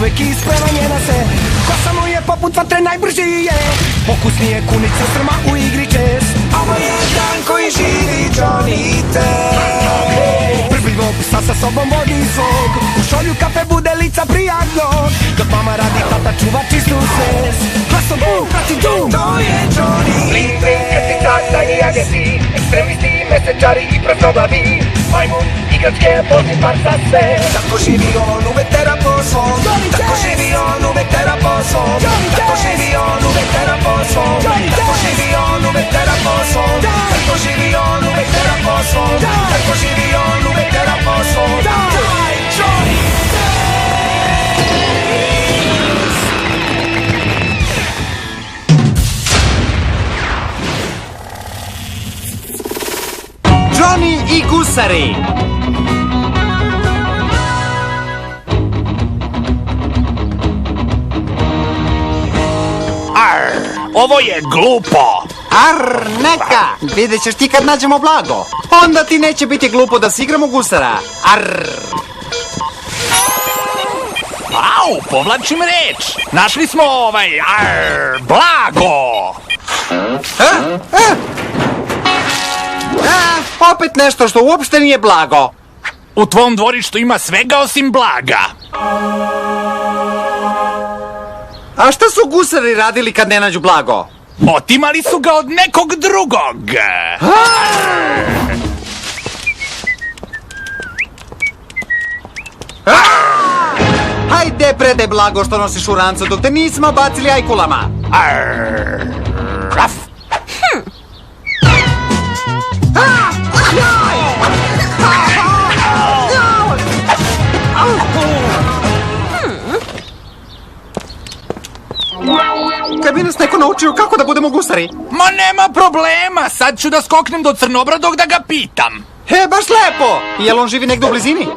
uvek isprava njena se. Kosa mu je poput vatre najbrži je, pokusnije kunice strma u igri čes. Ovo je dan koji živi Johnny Test. Prblivo psa sa sobom vodi svog, u šolju kafe bude lica prijatnog, dok mama radi, tata čuva čistu svest. Glasom bum, prati dum, to je Johnny Test. Blin, blin, krtica i agenti, ekstremisti, mesečari i praznoglavi, majmun, igračke, pozni par za sve. Tako živi on, uvek tera po svom. Tako živi on, uvek tera po svom. Tako živi on, uvek tera po svom. Tako živi on, uvek tera po svom. Tako živi on, uvek tera po svom. Tako živi on, uvek tera po svom. Daj, Johnny Test! Johnny i gusari. Ovo je glupo. Ar, neka! Vidjet ćeš ti kad nađemo blago. Onda ti neće biti glupo da si igramo gusara. Ar! Au, povlačim reč. Našli smo blago. Opet nešto što uopšte nije blago. U tvom dvorištu ima svega osim blaga. A šta su gusari radili kad ne nađu blago? Otimali su ga od nekog drugog. Hajde, predaj blago što nosiš u rancu dok te nismo bacili ajkulama. Raf. Kad bi nas neko naučio kako da budemo gusari? Ma nema problema, sad ću da skoknem do Crnobradog da ga pitam. Baš lepo! Jel on živi negde u blizini?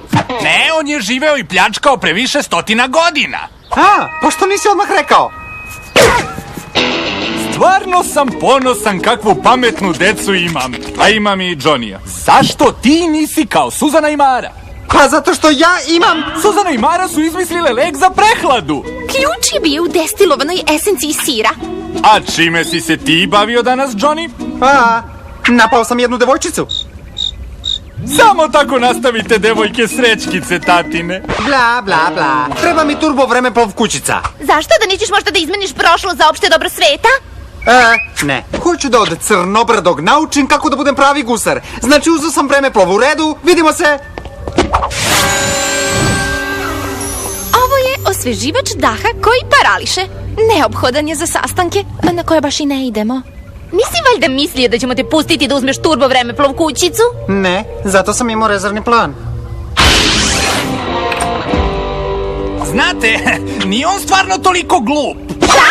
Ne, on je živeo i pljačkao pre više stotina godina. Pa što nisi odmah rekao? Stvarno sam ponosan kakvu pametnu decu imam. A imam i Johnny-a. Zašto ti nisi kao Suzana i Mara? Pa zato što ja imam... Suzana i Mara su izmislile lek za prehladu. Ključ je bio u destilovanoj esenciji sira. A čime si se ti bavio danas, Johnny? Napao sam jednu devojčicu. Samo tako nastavite, devojke srećkice, tatine. Bla, bla, bla. Treba mi turbo vremeplov kućica. Zašto da nećeš možda da izmeniš prošlo za opšte dobro sveta? Ne. Hoću da od Crnobradog naučim kako da budem pravi gusar. Znači, uzeo sam vremeplov, u redu, vidimo se. Ovo je osveživač daha koji parališe. Neophodan je za sastanke na koje baš i ne idemo. Nisi valjda mislio da ćemo te pustiti da uzmeš turbo vremeplov kućicu? Ne, zato sam imao rezervni plan. Znate, nije on stvarno toliko glup. Šta?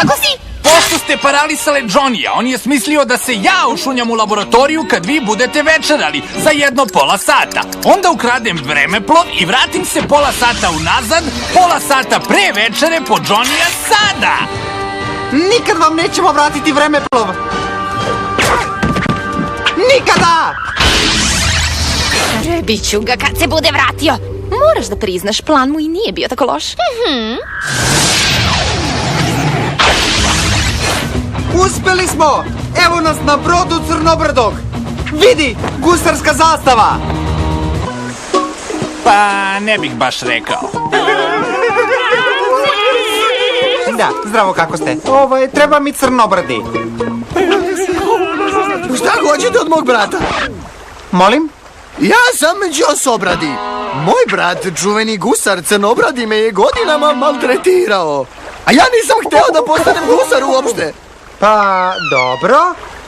Kako si? Pošto ste paralisale Johnny-a, on je smislio da se ja ušunjam u laboratoriju kad vi budete večerali za jedno pola sata. Onda ukradem vremeplov i vratim se pola sata unazad, pola sata pre večere po Johnny-a sada. Nikad vam nećemo vratiti vremeplov. Nikada! Rebit ću ga kad se bude vratio. Moraš da priznaš, plan mu i nije bio tako loš. Uspeli smo! Evo nas na brodu Crnobradog. Vidi, gusarska zastava. Pa, ne bih baš rekao. Da, zdravo, kako ste? Treba mi Crnobradi. Šta hoćete od mog brata? Molim? Ja sam Đosobradi. Moj brat, čuveni gusar Crnobradi, me je godinama maltretirao. A ja nisam hteo da postanem gusar uopšte. Pa, dobro.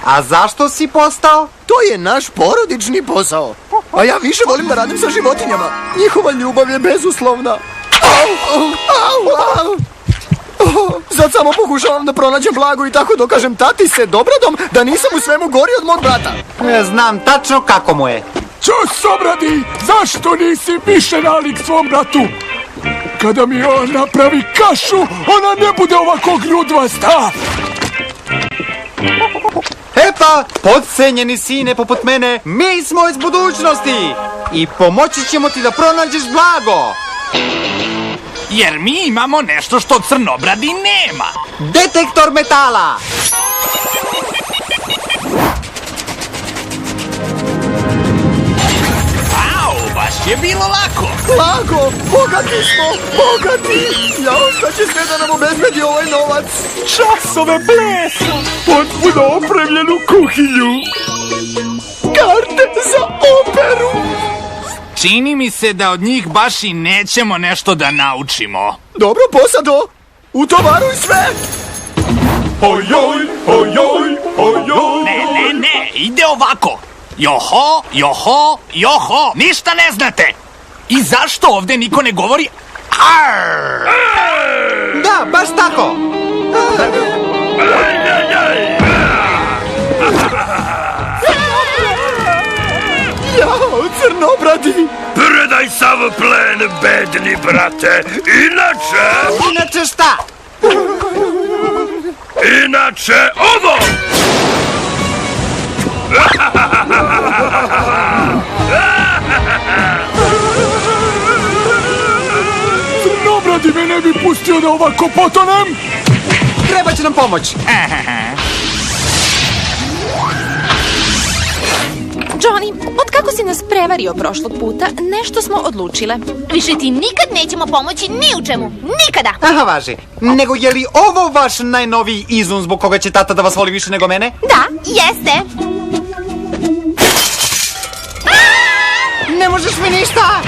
A zašto si postao? To je naš porodični posao. A ja više volim da radim sa životinjama. Njihova ljubav je bezuslovna. Sad samo pokušavam da pronađem blago i tako dokažem tati se Dobradom da nisam u svemu gori od mog brata. Znam tačno kako mu je. Đosobradi, zašto nisi više nalik svom bratu? Kada mi on napravi kašu, ona ne bude ovako grudvasta. Pa, podcenjeni sine poput mene, mi smo iz budućnosti i pomoći ćemo ti da pronađeš blago. jer mi imamo nešto što Crnobradi nema. Detektor metala! Au, baš je bilo lako. Lako, bogati smo, bogati! Jao, šta će sve da nam obezbedi ovaj novac? Časove plesa, potpuno opremljenu kuhinju, karte za operu. Čini mi se da od njih baš i nećemo nešto da naučimo. Dobro, posado, utovaruj sve! Ojoj, ojoj, ojoj. Ne, ide ovako. Joho, joho, joho. Ništa ne znate. I zašto ovde niko ne govori arr? Da, baš tako! Jao, crnobradi! Predaj sav plen, bedni brate, Inače šta? inače ovo! Crnobradi me ne bi pustio da ovako potonem. Treba će nam pomoć. Johnny, od kako si nas prevario prošlog puta, nešto smo odlučile. Više ti nikad nećemo pomoći ni u čemu. Nikada! Aha, važi. Nego je li ovo vaš najnoviji izum zbog koga će tata da vas voli više nego mene? Da, jeste. Ne možeš mi ništa!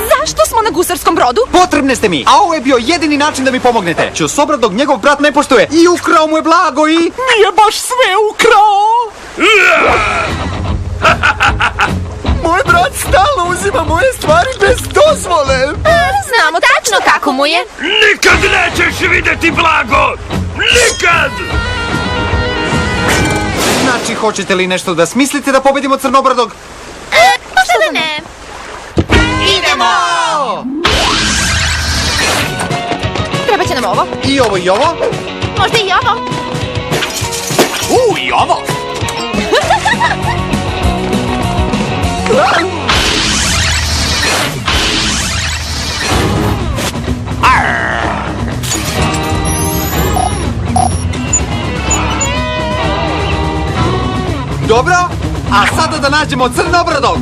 Zašto smo na gusarskom brodu? Potrebne ste mi, a ovo je bio jedini način da mi pomognete. Ćosobradog njegov brat ne poštuje i ukrao mu je blago i... Nije baš sve ukrao. Moj brat stalno uzima moje stvari bez dozvole! Znamo tačno kako mu je. Nikad nećeš vidjeti blago! Nikad! Znači, hoćete li nešto da smislite da pobedimo Crnobradog? Možda da ne. Idemo! Treba će nam ovo. I ovo i ovo? Možda i ovo. I ovo. Dobro, a sada da nađemo Crnobradog.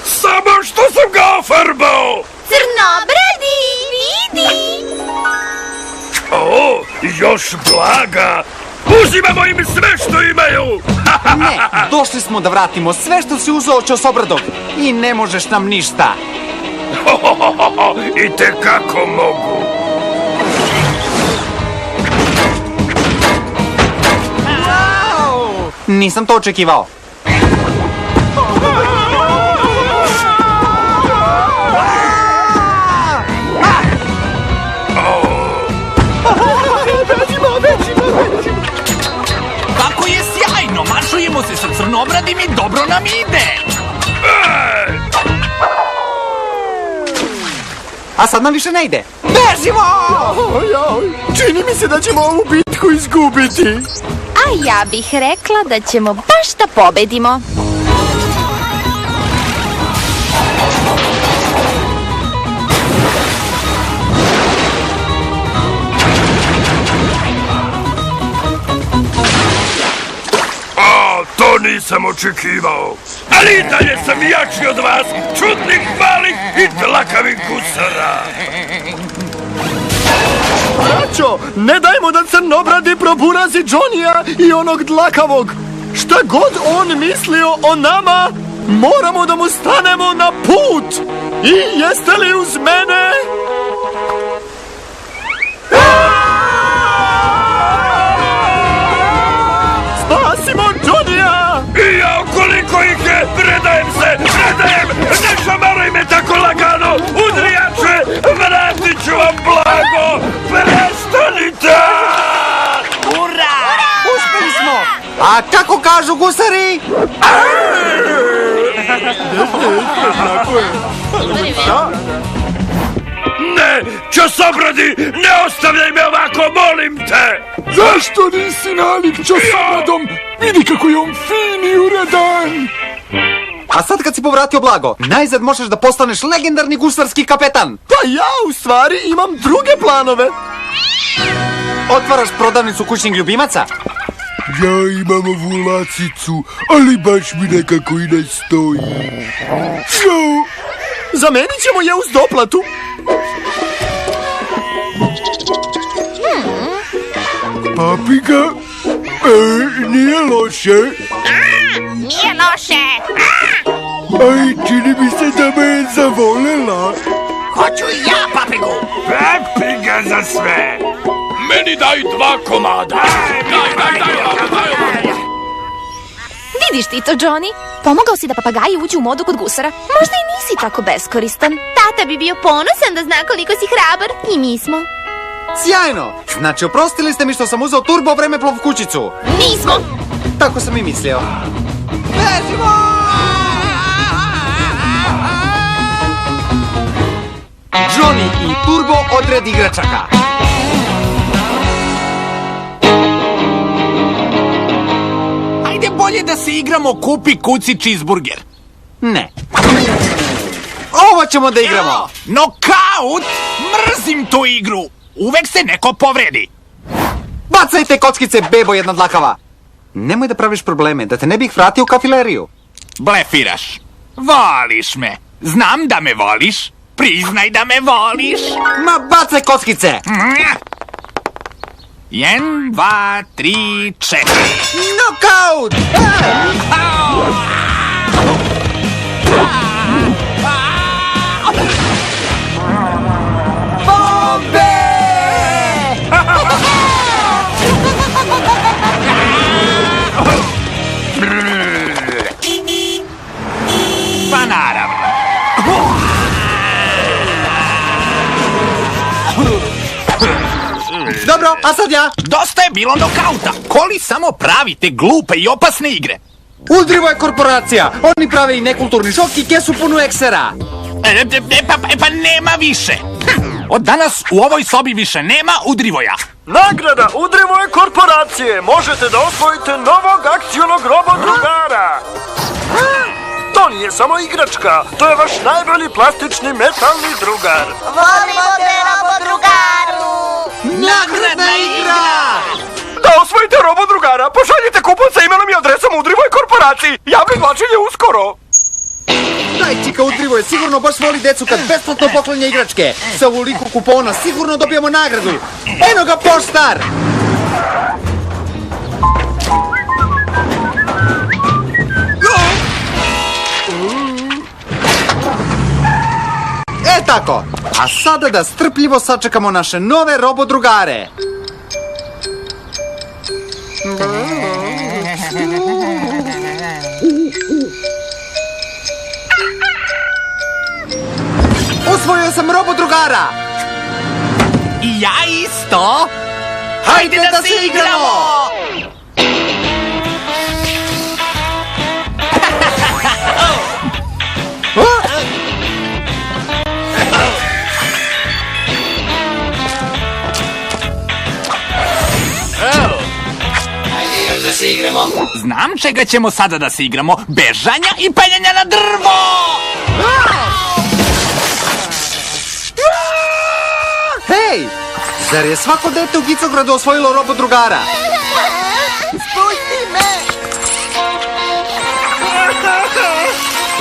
Samo što sam ga ofarbao! Crnobradi, vidi! O, još blaga! Uzimamo im sve što imaju! Ne, došli smo da vratimo sve što si uzeo Ćosobradog i ne možeš nam ništa. I te kako mogu! Nisam to očekivao. Kako je sjajno, mašujemo se sa Crnobradim i dobro nam ide. A sad nam više ne ide. Bežimo! Ojoj, čini mi se da ćemo ovu bitku izgubiti. A ja bih rekla da ćemo baš da pobedimo. To nisam očekivao. Ali i dalje sam jači od vas, čudnih, malih i dlakavih gusara. Braćo, ne dajmo da Crnobradi proburazi Johnny-a i onog dlakavog. Šta god on mislio o nama, moramo da mu stanemo na put. I jeste li uz mene? Spasimo Johnny-a! I ja koliko ih je, predajem se, predajem! Ne šamaruj me tako lagano! Udrijače, vratit ću vam blago! Prestanite! Ura! Uspeli smo! A kako kažu gusari? Ne, Ćosobradi, ne ostavljaj me ovako! molim te! Zašto nisi nalik čosamradom? Vidi kako je on fin i uredan. A sad kad si povratio blago, najzad možeš da postaneš legendarni gusarski kapetan. Pa ja u stvari imam druge planove. Otvaraš prodavnicu kućnih ljubimaca. Ja imam ovu lacicu, ali baš mi nekako i ne stoji. No, Zamenit ćemo je uz doplatu. papiga, nije loše. Nije loše. Aj, čini mi se da me je zavolela. Hoću i ja papigu. Papiga za sve! Meni daj 2 komada. Vidiš ti to, Johnny? Pomogao si da papagaji uđu u modu kod gusara. Možda i nisi tako beskoristan. Tata bi bio ponosan da zna koliko si hrabar. I mi smo. Sjajno! Znači, oprostili ste mi što sam uzeo turbo vremeplov kućicu. Nismo. Tako sam i mislio. Bežimo! Johnny i Turbo odred igračaka. Ajde bolje da se igramo kupi kuci cheeseburger. Ne. Ovo ćemo da igramo. Nokaut! Mrzim tu igru. Uvek se neko povredi. Bacajte kockice, bebo jedna dlakava. Nemoj da praviš probleme, da te ne bih vratio u kafileriju. Blefiraš. Voliš me. Znam da me voliš. Priznaj da me voliš. Ma bacaj kockice. 1, 2, 3, 4. Nokaut! Bombe! Pa naravno. Dobro, a sad ja. Dosta je bilo nokauta. Koli samo pravite glupe i opasne igre. Udrivo je korporacija. Oni prave i nekulturni šok i kesu punu eksera. Pa nema više. Od danas u ovoj sobi više nema Udrivoja. Nagrada Udrivoje korporacije. Možete da osvojite novog akcionog robodrugara. To nije samo igračka. To je vaš najbolji plastični metalni drugar. Volimo te, robodrugaru. Nagradna igra! Da osvojite robodrugara, pošaljite kupon sa imenom i adresom Udrivoje korporaciji. Javno izvlačenje uskoro. Taj čika Udrivoje sigurno baš voli decu kad besplatno poklanja igračke. Sa ovoliko kupona sigurno dobijamo nagradu. Eno ga poštar! E tako, a sada da strpljivo sačekamo naše nove robodrugare. Osvojio sam robodrugara! I ja isto. Hajde da se igramo! Znam čega ćemo sada da se igramo. Bežanja i penjanja na drvo! Hej! Zar je svako dete u Gicogradu osvojilo robodrugara? Pusti me.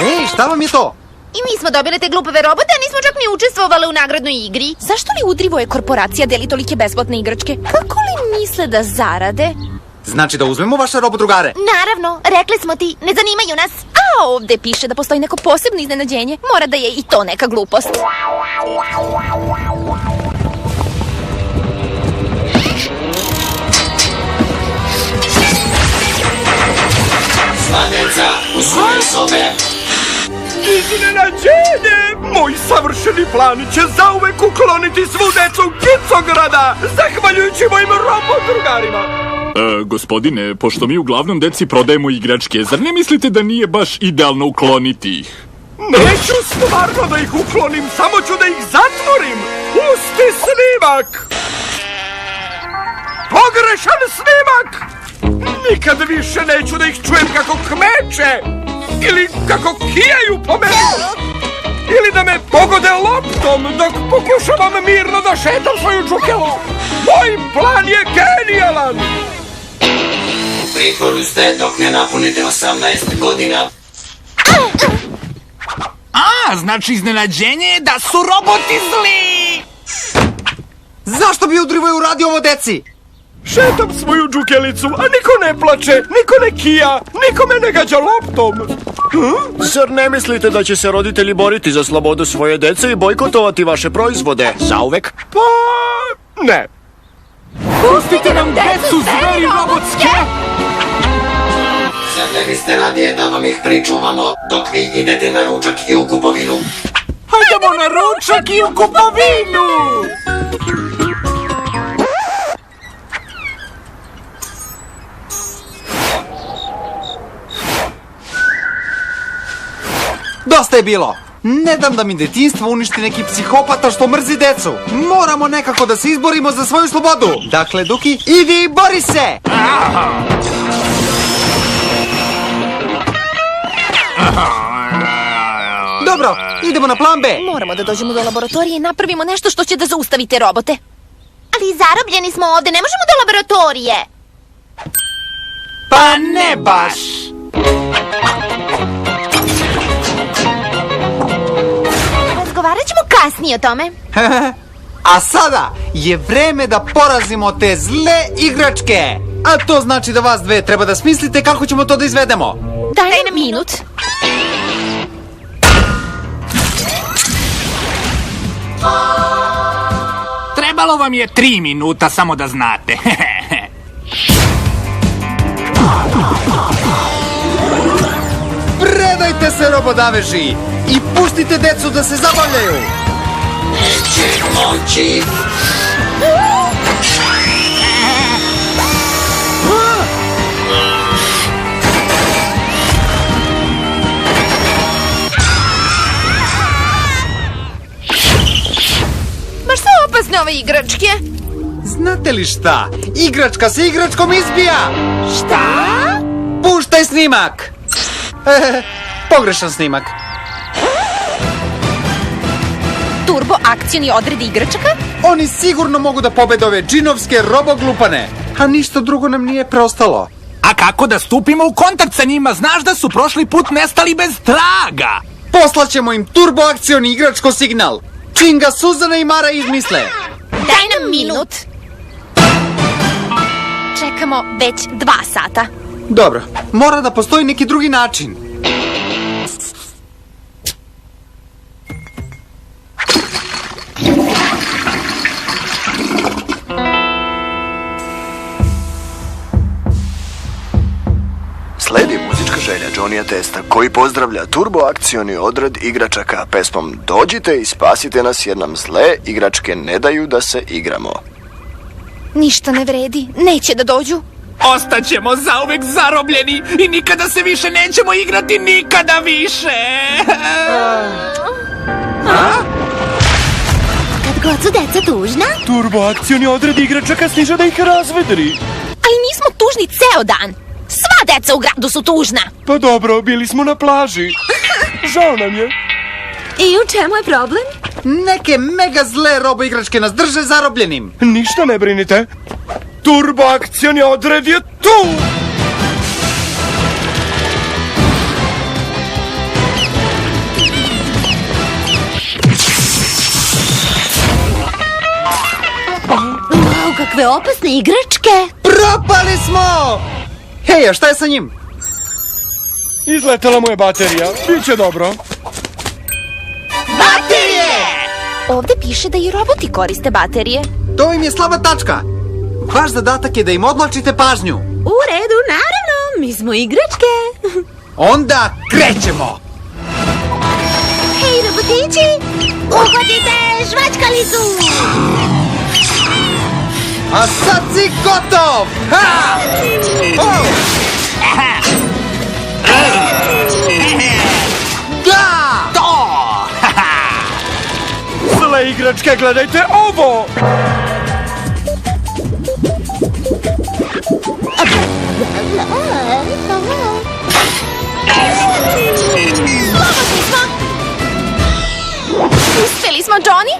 Ej, šta vam je to? I mi smo dobili te glupave robote, a nismo čak ni učestvovali u nagradnoj igri. Zašto li Udrivoje korporacija deli tolike besplatne igračke? Kako li misle da zarade? Znači da uzmemo vaše robodrugare? Naravno, rekli smo ti, ne zanimaju nas. A ovde piše da postoji neko posebno iznenađenje. Mora da je i to neka glupost. Iznenađenje! Moj savršeni plan će zauvek ukloniti svu decu Gicograda, zahvaljujući mojim robodrugarima. Gospodine, pošto mi uglavnom deci prodajemo igračke, zar ne mislite da nije baš idealno ukloniti ih? Neću stvarno da ih uklonim, samo ću da ih zatvorim. Pusti snimak! Pogrešan snimak! Nikad više neću da ih čujem kako kmeče! Ili kako kijaju po meni! Ili da me pogode loptom dok pokušavam mirno da šetam svoju džukelu! Moj plan je genijalan! U pritvoru ste dok ne napunite 18 godina. A, znači iznenađenje je da su roboti zli! Zašto bi Udrivoj uradio ovo deci? Šetam svoju džukelicu, a niko ne plače, niko ne kija, niko me ne gađa loptom. Zar ne mislite da će se roditelji boriti za slobodu svoje dece i bojkotovati vaše proizvode? Zauvek? Pa, ne. Pustite nam decu, zveri robotske! Zar ne biste radije da vam ih pričuvamo dok vi idete na ručak i u kupovinu? Hajdemo na ručak i u kupovinu! Dosta je bilo! Ne dam da mi detinjstvo uništi neki psihopata što mrzi decu! Moramo nekako da se izborimo za svoju slobodu! Dakle, Duki, idi i bori se! Dobro, idemo na plan B! Moramo da dođemo do laboratorije i napravimo nešto što će da zaustavi te robote. Ali zarobljeni smo ovde, ne možemo do laboratorije. Pa ne baš! Razgovarat ćemo kasnije o tome. A sada je vreme da porazimo te zle igračke! A to znači da vas dve treba da smislite kako ćemo to da izvedemo. Daj nam minut. Trebalo vam je 3 minuta, samo da znate. Predajte se, robodaveži! I pustite decu da se zabavljaju! Neće moći. Baš su opasne ove igračke. Znate li šta? Igračka se igračkom izbija! Šta? Puštaj snimak! Pogrešan snimak. Turbo akcioni odredi igračaka? Oni sigurno mogu da pobede ove džinovske roboglupane. A ništa drugo nam nije preostalo. A kako da stupimo u kontakt sa njima? Znaš da su prošli put nestali bez traga. Poslaćemo im turbo akcioni igračko signal. Čim ga Suzana i Mara izmisle. Daj nam minut. Čekamo već 2 sata. Dobro, mora da postoji neki drugi način. Sledi muzička želja Johnnyja Testa koji pozdravlja turbo akcioni odred igračaka pesmom Dođite i spasite nas jer nam zle igračke ne daju da se igramo. Ništa ne vredi, neće da dođu. Ostaćemo zauvek zarobljeni i nikada se više nećemo igrati, nikada više. Kad god su deca tužna, Turbo akcioni odred igračaka stiže da ih razvedri. Ali mi smo tužni ceo dan. Sva deca u gradu su tužna. Pa dobro, bili smo na plaži. Žao nam je. I u čemu je problem? Neke mega zle robo igračke nas drže zarobljenim. Ništa ne brinite. Turbo akcioni odred je tu! wow, kakve opasne igračke. Propali smo! Hej, a šta je sa njim? Izletela mu je baterija. Biće dobro. Baterije! Ovde piše da i roboti koriste baterije. To im je slaba tačka. Vaš zadatak je da im odvlačite pažnju. U redu, naravno, mi smo igračke. Onda krećemo! Hej, robotići, uhvatite žvačkalicu. A sad si gotov! Ha! Oh! Da! To! Zle igračke, gledajte ovo! Slobodni smo. Uspeli smo, Johnny?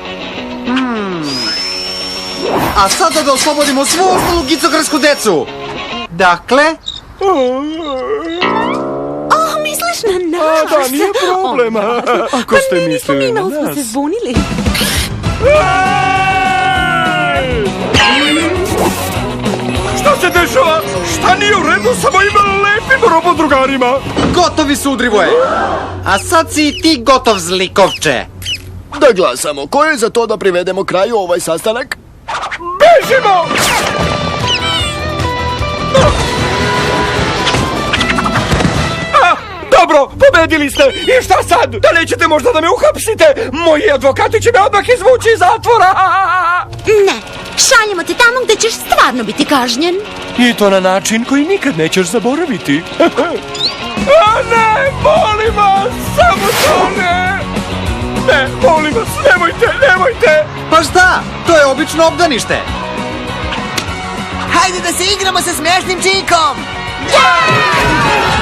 A sada da oslobodimo svu ostalu gicograrsku decu. Dakle, Misliš na nas? Da, nije problema. Ako ste mislili na nas. zbunili. Šta se dešava? Šta nije u redu sa mojim lepim robodrugarima? gotovi su, Udrivoje. A sad si i ti gotov, zlikovče. Da glasamo. Ko je za to da privedemo kraju ovaj sastanak? Bežimo! Dobro, pobedili ste! I šta sad? Da nećete možda da me uhapsite? Moji advokati će me odmah izvući iz zatvora! Ne, šaljemo te tamo gde ćeš stvarno biti kažnjen. I to na način koji nikad nećeš zaboraviti. A ne, molim vas, samo to ne! Ne, molim vas, nemojte! Pa šta? To je obično obdanište. Hajde da se igramo sa smešnim čikom! Ja!